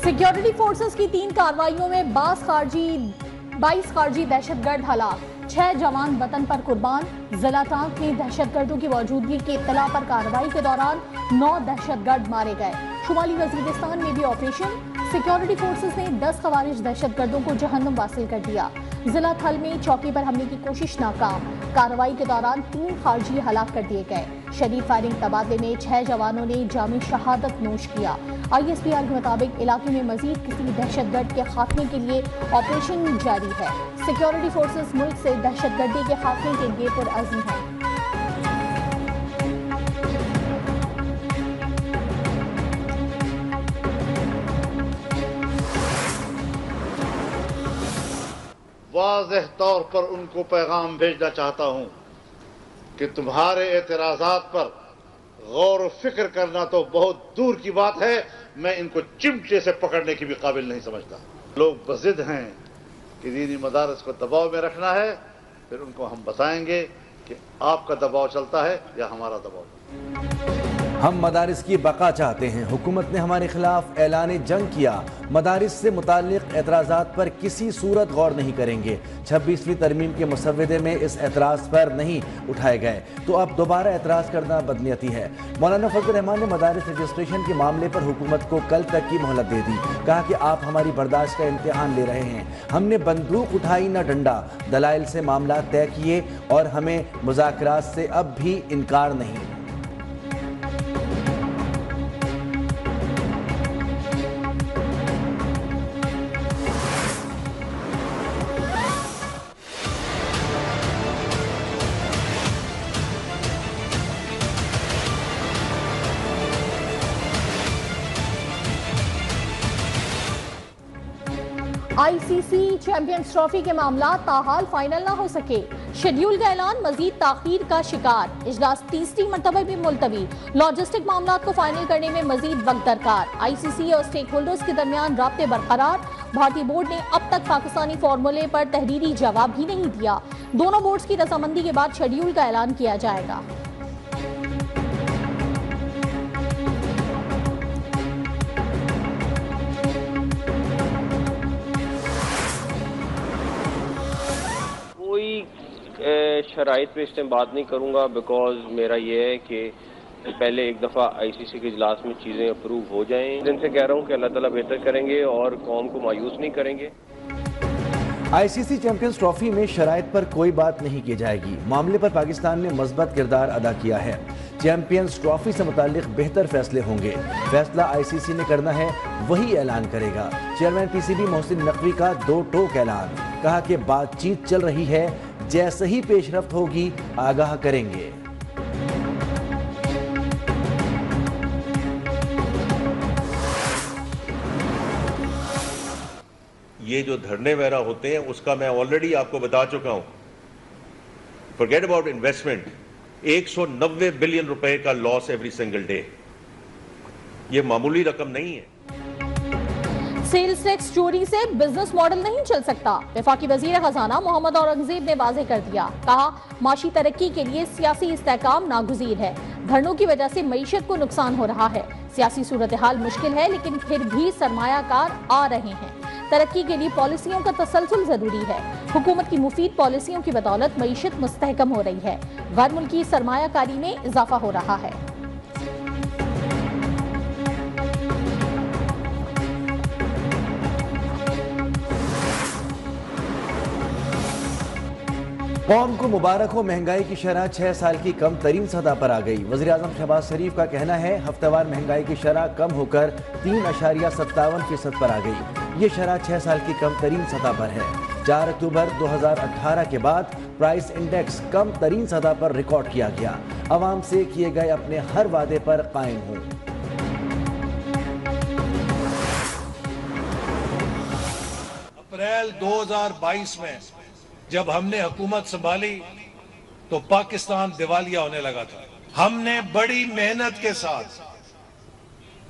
Security forces की 3 कार्रवाइयों में 22 खारजी दहशतगर्द हलाक, 6 जवान वतन पर कुर्बान। जिला टांक में दहशतगर्दों की मौजूदगी की इत्तला पर कार्रवाई के दौरान 9 दहशतगर्द मारे गए। शुमाली वजीरिस्तान में भी ऑपरेशन, सिक्योरिटी फोर्सेस ने 10 खवारिज दहशतगर्दों को जहन्नुम वासिल कर दिया। जिला थल में चौकी पर हमले की कोशिश नाकाम, कार्रवाई के दौरान 3 खारजी हलाक कर दिए गए। शदीद फायरिंग तबादले में 6 जवानों ने जामी शहादत नोश किया। ISPR के मुताबिक इलाके में मजीद किसी दहशतगर्द के खात्मे के लिए ऑपरेशन जारी है। सिक्योरिटी फोर्सेस मुल्क से दहशतगर्दी के खात्मे के लिए पुरअज़्म है। वाज़ेह तौर पर उनको पैगाम भेजना चाहता हूं कि तुम्हारे एतराज़ात पर गौर व फिक्र करना तो बहुत दूर की बात है, मैं इनको चिमटे से पकड़ने की भी काबिल नहीं समझता। लोग बज़िद हैं कि दीनी मदारस को दबाव में रखना है, फिर उनको हम बताएंगे कि आपका दबाव चलता है या हमारा दबाव। हम मदारिस की बका चाहते हैं। हुकूमत ने हमारे खिलाफ ऐलान जंग किया। मदारिस से मुताल्लिक एतराज़ात पर किसी सूरत गौर नहीं करेंगे। 26वीं तरमीम के मुसव्वदे में इस एतराज़ पर नहीं उठाए गए तो अब दोबारा एतराज़ करना बदनीयती है। मौलाना फजल रहमान ने मदारिस रजिस्ट्रेशन के मामले पर हुकूमत को कल तक की मोहलत दे दी। कहा कि आप हमारी बर्दाश्त का इम्तिहान ले रहे हैं। हमने बंदूक उठाई न डंडा, दलाइल से मामला तय किए और हमें मुज़ाकरात से अब भी इनकार नहीं। ICC चैंपियंस ट्रॉफी के मामला ताहाल फाइनल ना हो सके। शेड्यूल का ऐलान मजीद ताखीर का शिकार। इजलास तीसरी मरतबा भी मुलतवी। लॉजिस्टिक मामला को फाइनल करने में मजीद वक्त दरकार। ICC और स्टेक होल्डर्स के दरमियान राब्ते बरकरार। भारतीय बोर्ड ने अब तक पाकिस्तानी फॉर्मूले पर तहरीरी जवाब भी नहीं दिया। दोनों बोर्ड्स की रजामंदी के बाद शेड्यूल का ऐलान किया जाएगा। शराइत पे इस टाइम बात नहीं करूंगा, बिकॉज मेरा ये है कि पहले एक दफ़ा ICC के इजलास में चीज़ें अप्रूव हो जाएं। दिन से कह रहा हूं कि अल्लाह ताला बेहतर करेंगे और कौम को मायूस नहीं करेंगे। ICC चैंपियंस ट्रॉफी में शराइत पर कोई बात नहीं की जाएगी। मामले पर पाकिस्तान ने मस्बत किरदार अदा किया है। चैंपियंस ट्रॉफी से मुताल्लिक बेहतर फैसले होंगे। फैसला ICC ने करना है, वही ऐलान करेगा। चेयरमैन PCB मोहसिन नकवी का 2 टोक ऐलान। कहा कि बातचीत चल रही है, जैसे ही पेशरफ्त होगी आगाह करेंगे। ये जो धरने वगैरह होते हैं उसका मैं ऑलरेडी आपको बता चुका हूं। फॉरगेट अबाउट इन्वेस्टमेंट, 190 बिलियन रुपए का लॉस एवरी सिंगल डे, ये मामूली रकम नहीं है। सेल्स टैक्स चोरी से बिजनेस मॉडल नहीं चल सकता। वफाकी वजीर खजाना मोहम्मद औरंगजेब ने वाज़ेह कर दिया। कहा, माशी तरक्की के लिए सियासी इस्तेहकाम नागुज़ीर है। धरनों की वजह से मईशत को नुकसान हो रहा है। सियासी सूरत हाल मुश्किल है, लेकिन फिर भी सरमायाकार आ रहे हैं। तरक्की के लिए पॉलिसियों का तसलसल जरूरी है। हुकूमत की मुफीद पॉलिसियों की बदौलत मईशत मुस्तहकम हो रही है। गैर मुल्की सरमायाकारी में इजाफा हो रहा है। कौम को मुबारक हो, महंगाई की शरह 6 साल की कम तरीन सतह पर आ गई। वज़ीर आज़म शहबाज शरीफ का कहना है, हफ्तेवार महंगाई की शरह कम होकर 3.57% पर आ गई। ये शरह 6 साल की कम तरीन सतह पर है। 4 अक्टूबर 2018 के बाद प्राइस इंडेक्स कम तरीन सतह पर रिकॉर्ड किया गया। अवाम से किए गए अपने हर वादे पर कायम हूँ। अप्रैल 2022 में जब हमने हुकूमत संभाली तो पाकिस्तान दिवालिया होने लगा था। हमने बड़ी मेहनत के साथ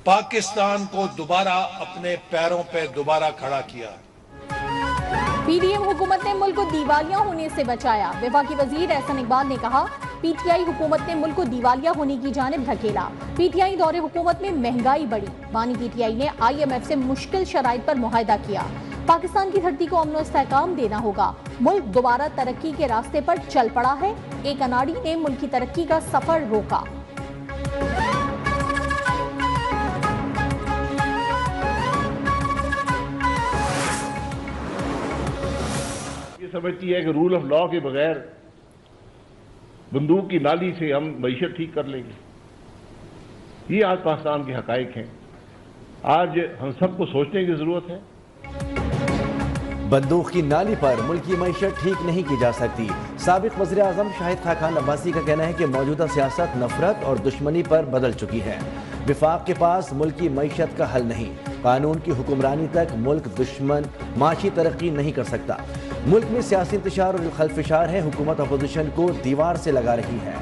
पाकिस्तान को दोबारा अपने पैरों पे दोबारा खड़ा किया। PDM हुकूमत ने मुल्क को दिवालिया होने से बचाया। वफाकी वजीर एहसन इकबाल ने कहा, पीटीआई हुकूमत ने मुल्क को दिवालिया होने की जानिब धकेला। पीटीआई दौरे हुकूमत में महंगाई बढ़ी। बानी पीटीआई ने IMF से मुश्किल शराइत पर मुआहदा किया। पाकिस्तान की धरती को अमन और इस्तेहकाम देना होगा। मुल्क दोबारा तरक्की के रास्ते पर चल पड़ा है। एक अनाड़ी ने मुल्क की तरक्की का सफर रोका। समझती है कि रूल ऑफ लॉ के बगैर बंदूक की नाली से हम मईशत ठीक कर लेंगे। ये आज पाकिस्तान के हकायक हैं। आज हम सबको सोचने की जरूरत है। बंदूक की नाली पर मुल्क की मईशत ठीक नहीं की जा सकती। साबिक वज़ीर आज़म शाहिद खान अब्बासी का कहना है कि मौजूदा सियासत नफरत और दुश्मनी पर बदल चुकी है। विफाक के पास मुल्क की मईशत का हल नहीं, कानून की हुक्मरानी तक मुल्क दुश्मन माशी तरक्की नहीं कर सकता। मुल्क में सियासी इंतशार और खलफिशार है। हुकूमत अपोजिशन को दीवार से लगा रही है।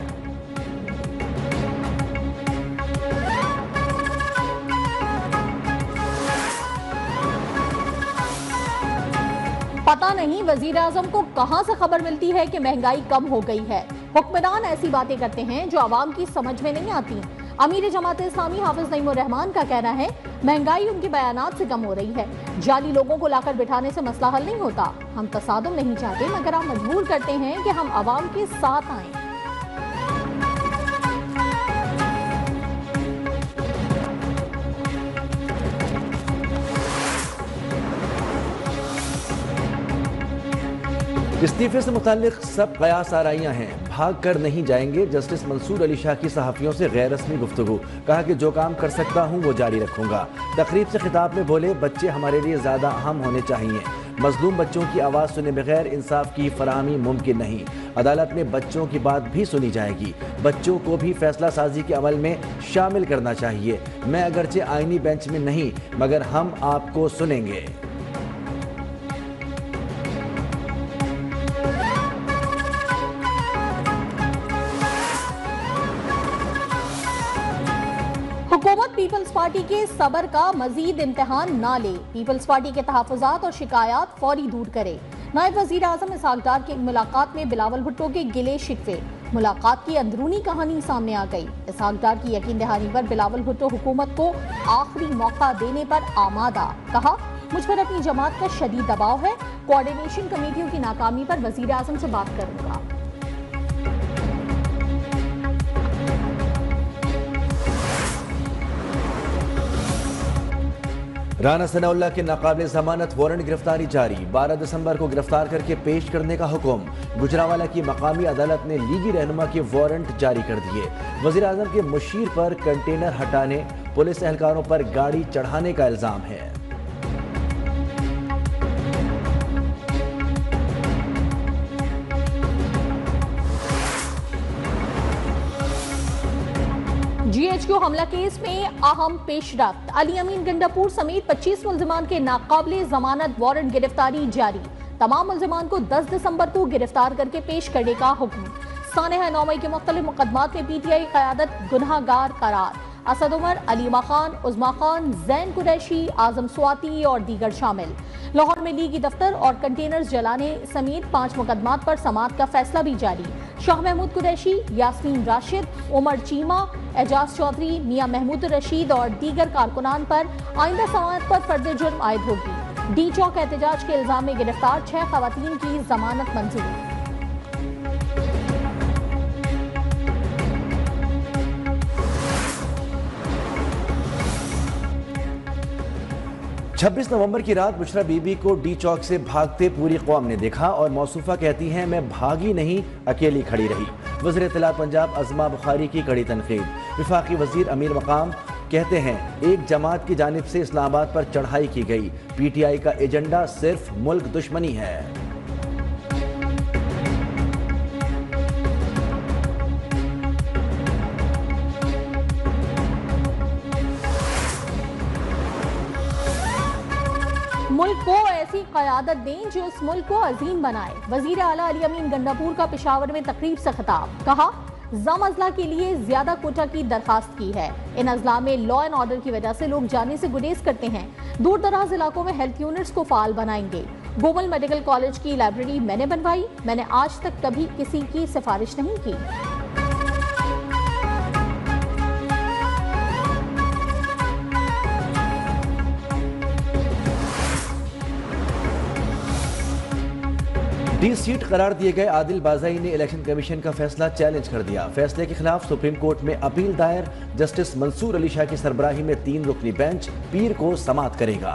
पता नहीं वजीर आजम को कहां से खबर मिलती है कि महंगाई कम हो गई है। हुक्मरान ऐसी बातें करते हैं जो आवाम की समझ में नहीं आती। अमीर जमात इस्लामी हाफिज नईमुर रहमान का कहना है महंगाई उनके बयानात से कम हो रही है। जाली लोगों को लाकर बिठाने से मसला हल नहीं होता। हम तसादुम नहीं चाहते, मगर हम मजबूर करते हैं कि हम आवाम के साथ आएं। इस्तीफे से मुताल्लिक सब कयास आराइयाँ हैं, भाग कर नहीं जाएंगे। जस्टिस मंसूर अली शाह की सहाफ़ियों से गैर रस्मी गुफ्तगू, कहा कि जो काम कर सकता हूँ वो जारी रखूँगा। तकरीब से खिताब में बोले बच्चे हमारे लिए ज़्यादा अहम होने चाहिए। मजलूम बच्चों की आवाज़ सुने बगैर इंसाफ की फराहमी मुमकिन नहीं। अदालत में बच्चों की बात भी सुनी जाएगी। बच्चों को भी फैसला साजी के अमल में शामिल करना चाहिए। मैं अगरचे आईनी बेंच में नहीं, मगर हम आपको सुनेंगे। हुकूमत पीपल्स पार्टी के सबर का मजीद इम्तिहान ना ले। पीपल्स पार्टी के तहफ़्फ़ुज़ात और शिकायत फौरी दूर करे। नायब वज़ीर आज़म इसहाक डार की मुलाकात में बिलावल भुट्टो के गिले शिकवे। मुलाकात की अंदरूनी कहानी सामने आ गई। इसहाक डार की यकीन दहानी पर बिलावल भुट्टो हुकूमत को आखिरी मौका देने पर आमादा। कहा मुझ पर अपनी जमात का शदीद दबाव है। कोऑर्डिनेशन कमेटियों की नाकामी पर वज़ीर आज़म से बात करूंगा। राना सनाउल्लाह के नाकाबिल जमानत वारंट गिरफ्तारी जारी। 12 दिसंबर को गिरफ्तार करके पेश करने का हुक्म। गुजरावाला की मकामी अदालत ने लीगी रहनुमा के वारंट जारी कर दिए। वज़ीर आज़म के मुशीर पर कंटेनर हटाने, पुलिस एहलकारों पर गाड़ी चढ़ाने का इल्जाम है। GHQ हमला केस में अहम पेशरफ्त। अली अमीन गंडापुर समेत 25 मुल्जिमान के नाकाबिले जमानत वारंट गिरफ्तारी जारी। तमाम मुल्जिमान को 10 दिसंबर को गिरफ्तार करके पेश करने का हुक्म। सानह 9 मई के मुख्तलिफ मुकदमात में PTI क़यादत गुनहगार करार। असद उमर, अलीमा खान, उज़मा खान, जैन कुरैशी, आजम स्वाति और दीगर शामिल। लाहौर में लीगी दफ्तर और कंटेनर्स जलाने समेत 5 मुकदमात पर समाअत का फैसला भी जारी। शाह महमूद कुरैशी, यास्मीन राशिद, उमर चीमा, एजाज चौधरी, मियां महमूद रशीद और दीगर कारकुनान पर आइंदा समाअत पर फर्द जुर्म आयद होगी। डी चौक एहतजाज के इल्जाम में गिरफ्तार 6 खवातीन की जमानत मंजूर। 26 नवंबर की रात बुशरा बीबी को डी चौक से भागते पूरी कौम ने देखा और मौसूफा कहती हैं मैं भागी नहीं, अकेली खड़ी रही। वज़ीर इत्तलात पंजाब अज़मा बुखारी की कड़ी तनकीद। वफाकी वज़ीर अमीर मकाम कहते हैं एक जमात की जानिब से इस्लामाबाद पर चढ़ाई की गई। PTI का एजेंडा सिर्फ मुल्क दुश्मनी है। मुल्क को ऐसी क़यादत दें जो इस मुल्क को अजीम बनाए। वज़ीर आला अली अमीन गंडापुर का पेशावर में तकरीब से खिताब। कहा जम अजला के लिए ज्यादा कोटा की दरखास्त की है। इन अजला में लॉ एंड ऑर्डर की वजह से लोग जाने से गुरेज करते हैं। दूर दराज इलाकों में हेल्थ यूनिट्स को फाल बनाएंगे। गोमल मेडिकल कॉलेज की लाइब्रेरी मैंने बनवाई। मैंने आज तक कभी किसी की सिफारिश नहीं की। डी सीट करार दिए गए आदिल बाज़ाई ने इलेक्शन कमीशन का फैसला चैलेंज कर दिया। फैसले के खिलाफ सुप्रीम कोर्ट में अपील दायर। जस्टिस मंसूर अली शाह की सरबराही में 3 रुकनी बेंच पीर को समाअत करेगा।